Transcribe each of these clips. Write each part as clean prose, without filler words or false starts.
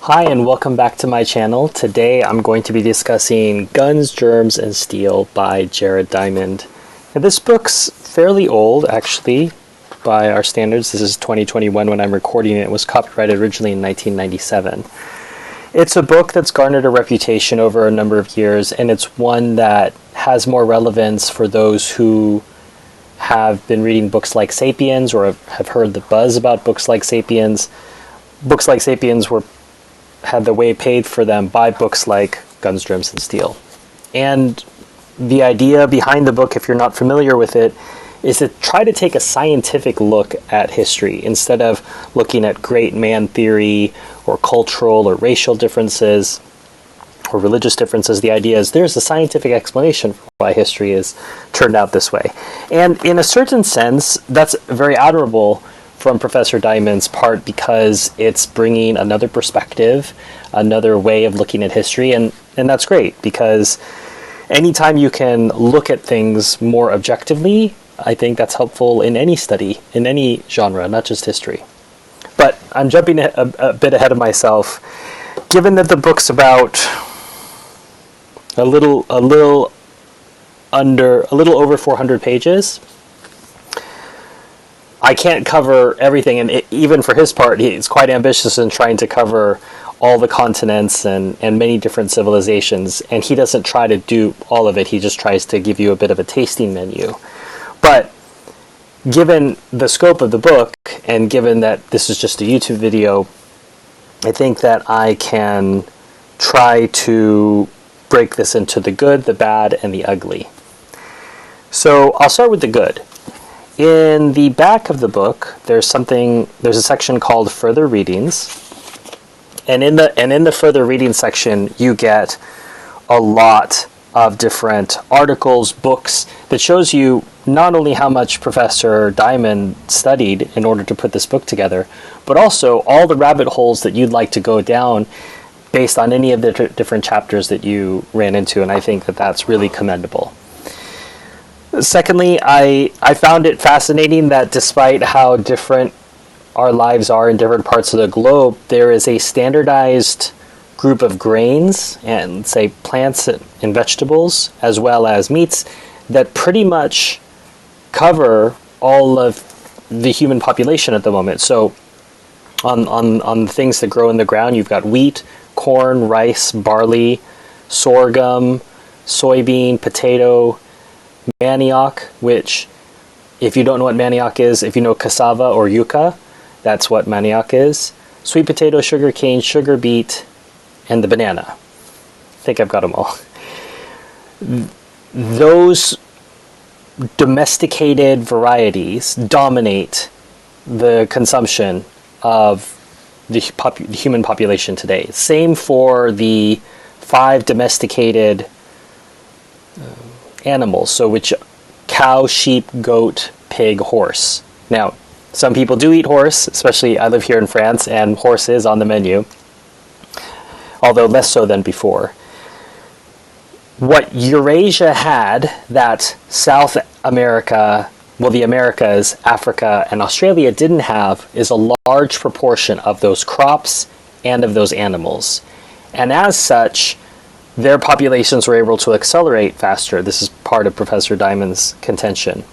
Hi and welcome back to my channel. Today I'm going to be discussing Guns, Germs, and Steel by Jared Diamond. Now, this book's fairly old actually by our standards. This is 2021 when I'm recording it. It was copyrighted originally in 1997. It's a book that's garnered a reputation over a number of years, and it's one that has more relevance for those who have been reading books like Sapiens or have heard the buzz about books like Sapiens. Books like Sapiens had the way paid for them by books like Guns, Germs, and Steel. And the idea behind the book, if you're not familiar with it, is to try to take a scientific look at history instead of looking at great man theory or cultural or racial differences or religious differences. The idea is there's a scientific explanation for why history has turned out this way. And in a certain sense, that's very admirable from Professor Diamond's part because it's bringing another perspective, another way of looking at history, and that's great because anytime you can look at things more objectively, I think that's helpful in any study, in any genre, not just history. But I'm jumping a bit ahead of myself. Given that the book's about a little over 400 pages, I can't cover everything, and even for his part, he's quite ambitious in trying to cover all the continents and many different civilizations, and he doesn't try to do all of it. He just tries to give you a bit of a tasting menu. But given the scope of the book, and given that this is just a YouTube video, I think that I can try to break this into the good, the bad, and the ugly. So I'll start with the good. In the back of the book, there's a section called Further Readings, and in the Further Reading section, you get a lot of different articles, books that shows you not only how much Professor Diamond studied in order to put this book together, but also all the rabbit holes that you'd like to go down based on any of the different chapters that you ran into, and I think that that's really commendable. Secondly, I found it fascinating that despite how different our lives are in different parts of the globe, there is a standardized group of grains and, say, plants and vegetables, as well as meats, that pretty much cover all of the human population at the moment. So on things that grow in the ground, you've got wheat, corn, rice, barley, sorghum, soybean, potato, manioc, which, if you don't know what manioc is, if you know cassava or yucca, that's what manioc is. Sweet potato, sugar cane, sugar beet, and the banana. I think I've got them all. Those domesticated varieties dominate the consumption of the human population today. Same for the 5 domesticated animals, so which cow, sheep, goat, pig, horse. Now, some people do eat horse, especially I live here in France, and horse is on the menu, although less so than before. What Eurasia had that South America, well, the Americas, Africa, and Australia didn't have is a large proportion of those crops and of those animals. And as such, their populations were able to accelerate faster. This is part of Professor Diamond's contention.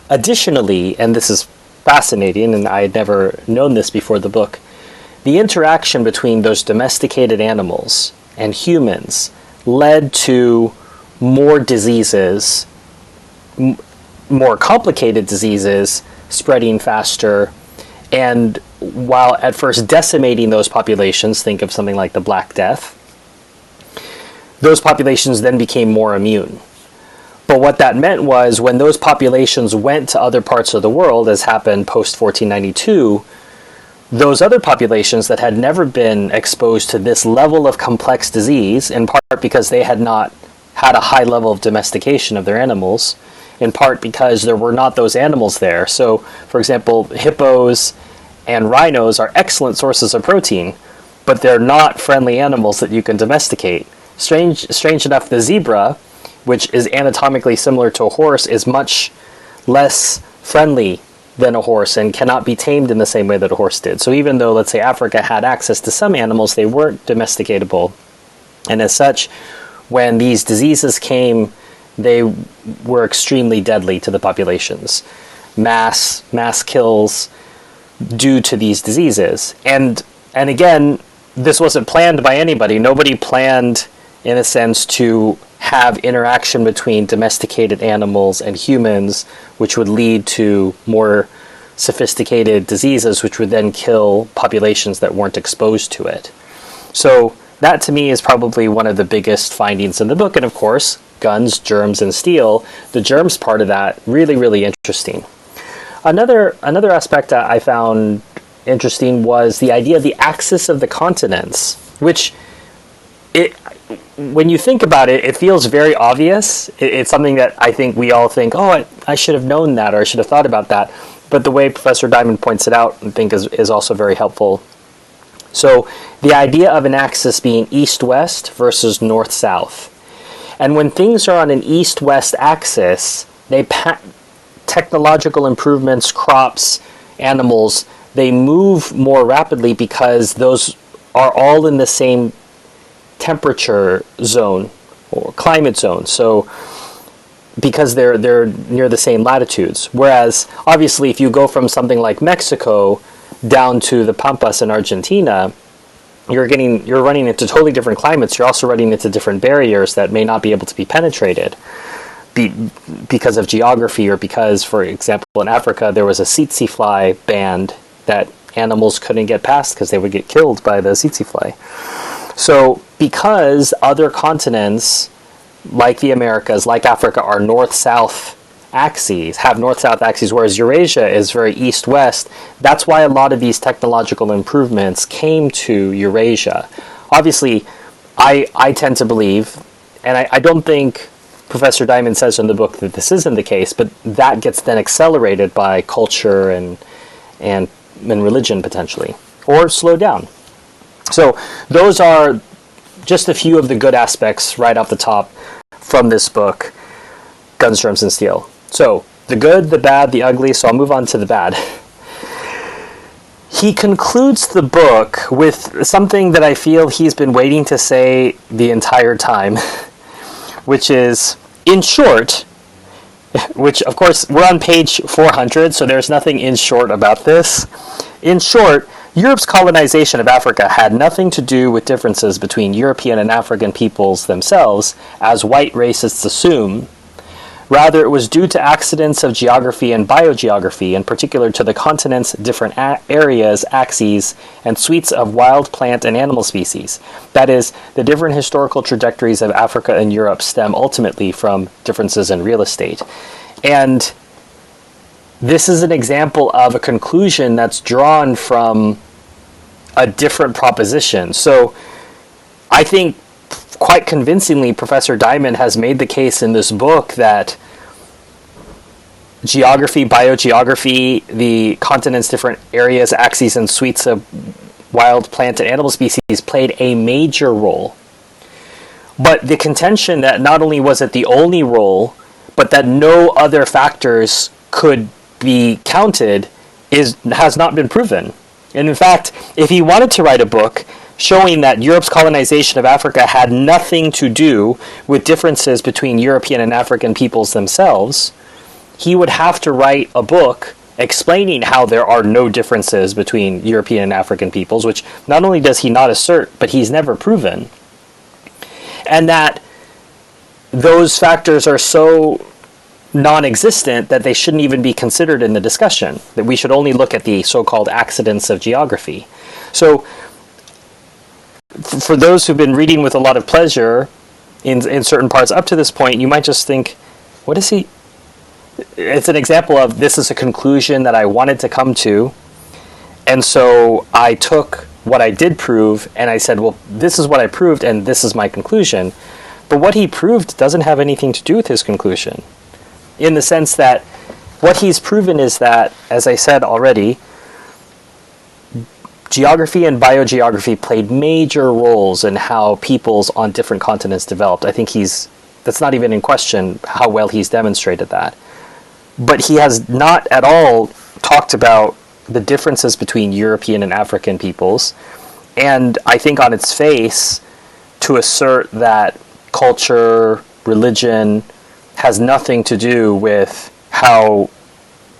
Additionally, and this is fascinating, and I had never known this before the book, the interaction between those domesticated animals and humans led to more diseases, more complicated diseases spreading faster, and while at first decimating those populations, think of something like the Black Death, those populations then became more immune. But what that meant was when those populations went to other parts of the world, as happened post-1492, those other populations that had never been exposed to this level of complex disease, in part because they had not had a high level of domestication of their animals, in part because there were not those animals there. So, for example, hippos and rhinos are excellent sources of protein, but they're not friendly animals that you can domesticate. Strange enough, the zebra, which is anatomically similar to a horse, is much less friendly than a horse and cannot be tamed in the same way that a horse did. So even though, let's say, Africa had access to some animals, they weren't domesticatable. And as such, when these diseases came, they were extremely deadly to the populations. Mass kills due to these diseases. And again, this wasn't planned by anybody. Nobody planned, in a sense, to have interaction between domesticated animals and humans, which would lead to more sophisticated diseases, which would then kill populations that weren't exposed to it. So that, to me, is probably one of the biggest findings in the book. And of course, guns, germs, and steel, the germs part of that, really, really interesting. Another aspect that I found interesting was the idea of the axis of the continents, which, when you think about it, it feels very obvious. It's something that I think we all think, oh, I should have known that, or I should have thought about that. But the way Professor Diamond points it out, I think, is also very helpful. So the idea of an axis being east-west versus north-south. And when things are on an east-west axis, technological improvements, crops, animals, they move more rapidly because those are all in the same temperature zone or climate zone. So because they're near the same latitudes. Whereas obviously if you go from something like Mexico down to the Pampas in Argentina, you're running into totally different climates. You're also running into different barriers that may not be able to be penetrated because of geography, or because, for example, in Africa there was a tsetse fly band that animals couldn't get past because they would get killed by the tsetse fly. So because other continents, like the Americas, like Africa, are north-south axes, have north-south axes, whereas Eurasia is very east-west, that's why a lot of these technological improvements came to Eurasia. Obviously, I tend to believe, and I don't think Professor Diamond says in the book that this isn't the case, but that gets then accelerated by culture and religion, potentially, or slowed down. So those are just a few of the good aspects right off the top from this book, Guns, Germs, and Steel. So the good, the bad, the ugly, so I'll move on to the bad. He concludes the book with something that I feel he's been waiting to say the entire time, which is, in short, which of course we're on page 400, so there's nothing in short about this. In short, Europe's colonization of Africa had nothing to do with differences between European and African peoples themselves, as white racists assume. Rather, it was due to accidents of geography and biogeography, in particular to the continent's different areas, axes, and suites of wild plant and animal species. That is, the different historical trajectories of Africa and Europe stem ultimately from differences in real estate. And this is an example of a conclusion that's drawn from a different proposition. So I think quite convincingly Professor Diamond has made the case in this book that geography, biogeography, the continent's different areas, axes, and suites of wild plant and animal species played a major role. But the contention that not only was it the only role, but that no other factors could be counted has not been proven. And in fact, if he wanted to write a book showing that Europe's colonization of Africa had nothing to do with differences between European and African peoples themselves, he would have to write a book explaining how there are no differences between European and African peoples, which not only does he not assert, but he's never proven. And that those factors are so non-existent that they shouldn't even be considered in the discussion, that we should only look at the so-called accidents of geography. So for those who've been reading with a lot of pleasure in certain parts up to this point, you might just think, what is he? It's an example of, this is a conclusion that I wanted to come to, and so I took what I did prove and I said, well, this is what I proved and this is my conclusion. But what he proved doesn't have anything to do with his conclusion, in the sense that what he's proven is that, as I said already, geography and biogeography played major roles in how peoples on different continents developed. I think that's not even in question how well he's demonstrated that. But he has not at all talked about the differences between European and African peoples, and I think on its face, to assert that culture, religion has nothing to do with how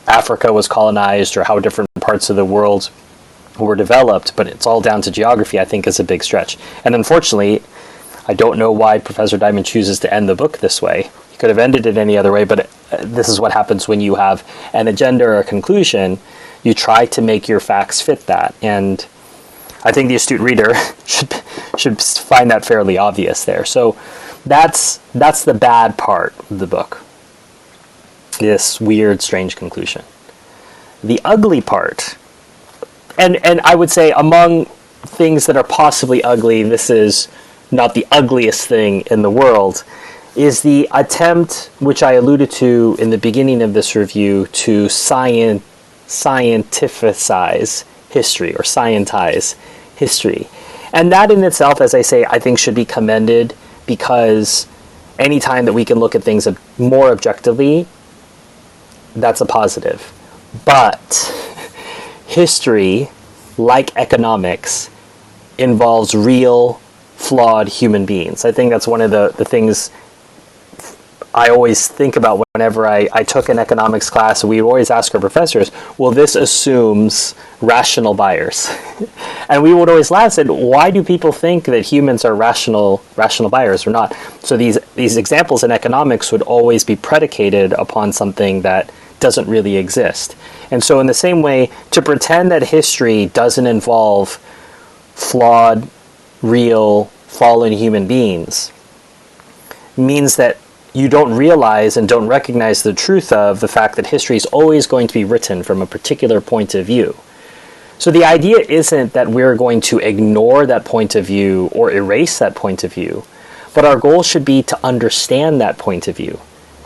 Africa was colonized or how different parts of the world were developed, but it's all down to geography, I think is a big stretch. And unfortunately, I don't know why Professor Diamond chooses to end the book this way. He could have ended it any other way, but this is what happens when you have an agenda or a conclusion. You try to make your facts fit that, and I think the astute reader should find that fairly obvious there. So that's the bad part of the book. This weird, strange conclusion. The ugly part, and I would say among things that are possibly ugly, this is not the ugliest thing in the world, is the attempt, which I alluded to in the beginning of this review, to scientificize history or scientize history. And that in itself, as I say, I think should be commended, because anytime that we can look at things more objectively, that's a positive. But history, like economics, involves real, flawed human beings. I think that's one of the things I always think about whenever I took an economics class. We would always ask our professors, well, this assumes rational buyers. And we would always laugh and say, why do people think that humans are rational buyers or not? So these examples in economics would always be predicated upon something that doesn't really exist. And so in the same way, to pretend that history doesn't involve flawed, real, fallen human beings means that you don't realize and don't recognize the truth of the fact that history is always going to be written from a particular point of view. So the idea isn't that we're going to ignore that point of view or erase that point of view, but our goal should be to understand that point of view.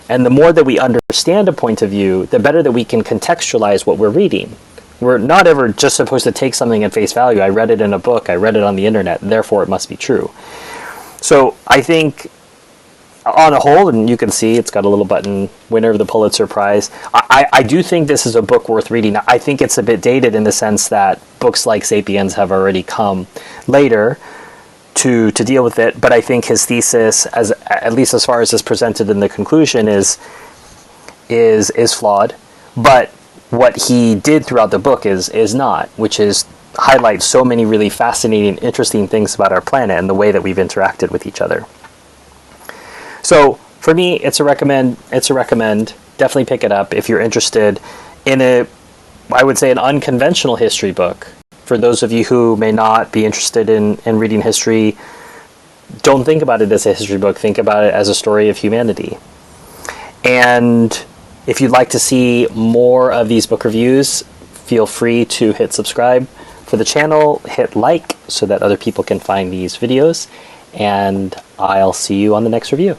And the more that we understand a point of view, the better that we can contextualize what we're reading. We're not ever just supposed to take something at face value. I read it in a book, I read it on the internet, therefore it must be true. So I think on a whole, and you can see it's got a little button, winner of the Pulitzer Prize, I do think this is a book worth reading. I think it's a bit dated in the sense that books like Sapiens have already come later to deal with it, but I think his thesis, at least as far as is presented in the conclusion, is flawed. But what he did throughout the book is not, which is highlight so many really fascinating, interesting things about our planet and the way that we've interacted with each other. So for me, it's a recommend. Definitely pick it up if you're interested in I would say, an unconventional history book. For those of you who may not be interested in reading history, don't think about it as a history book. Think about it as a story of humanity. And if you'd like to see more of these book reviews, feel free to hit subscribe for the channel, hit like so that other people can find these videos, and I'll see you on the next review.